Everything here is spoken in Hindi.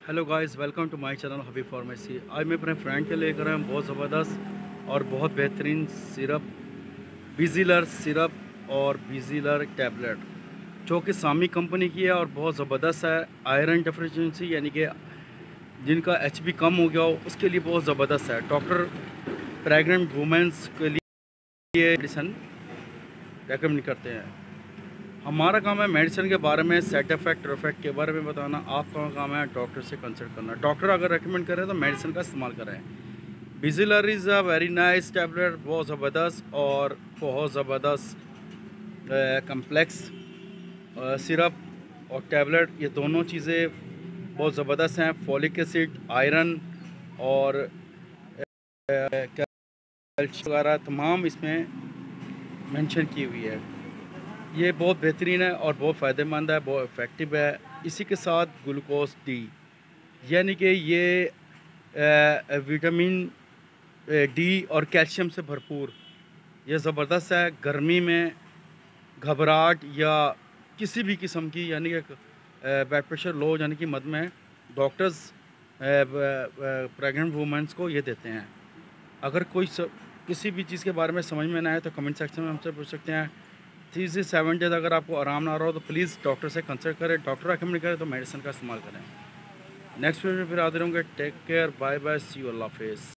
Hello guys, welcome to my channel Habib pharmacy. आज मैं अपने फ्रेंड के लेकर आया हूँ बहुत ज़बरदस्त और बहुत बेहतरीन सिरप, बिजीलर सिरप और बिजीलर टैबलेट, जो कि सामी कंपनी की है और बहुत ज़बरदस्त है। आयरन डेफिशिएंसी यानी कि जिनका एचबी कम हो गया हो उसके लिए बहुत ज़बरदस्त है। डॉक्टर प्रेग्नेंट वुमेंस के लिए मेडिसन रेकमेंड करते हैं। हमारा काम है मेडिसिन के बारे में, साइड इफ़ेक्ट इफेक्ट के बारे में बताना। आपका काम है डॉक्टर से कंसल्ट करना। डॉक्टर अगर रेकमेंड करें तो मेडिसिन का इस्तेमाल करें। Bizilar is a very nice tablet, बहुत ज़बरदस्त और बहुत ज़बरदस्त कम्प्लेक्स सिरप और टैबलेट, ये दोनों चीज़ें बहुत ज़बरदस्त हैं। फॉलिक एसिड, आयरन और कैल्शियम वगैरह तमाम इसमें मेंशन की हुई है। ये बहुत बेहतरीन है और बहुत फ़ायदेमंद है, बहुत इफ़ेक्टिव है। इसी के साथ ग्लूकोज डी, यानी कि ये विटामिन डी और कैल्शियम से भरपूर, ये ज़बरदस्त है। गर्मी में घबराहट या किसी भी किस्म की, यानी कि ब्लड प्रेशर लो यानी कि मधुमेह, डॉक्टर्स प्रेग्नेंट वुमेंस को ये देते हैं। अगर किसी भी चीज़ के बारे में समझ में ना आए तो कमेंट सेक्शन में हमसे पूछ सकते हैं। 3 से 7 डेज अगर आपको आराम ना आ रहा हो तो प्लीज़ डॉक्टर से कंसल्ट करें। डॉक्टर रेकमेंड करें तो मेडिसिन का इस्तेमाल करें। नेक्स्ट वीडियो में फिर हाजिर होंगे। Take care, bye bye, see you, अल्लाह हाफिज़।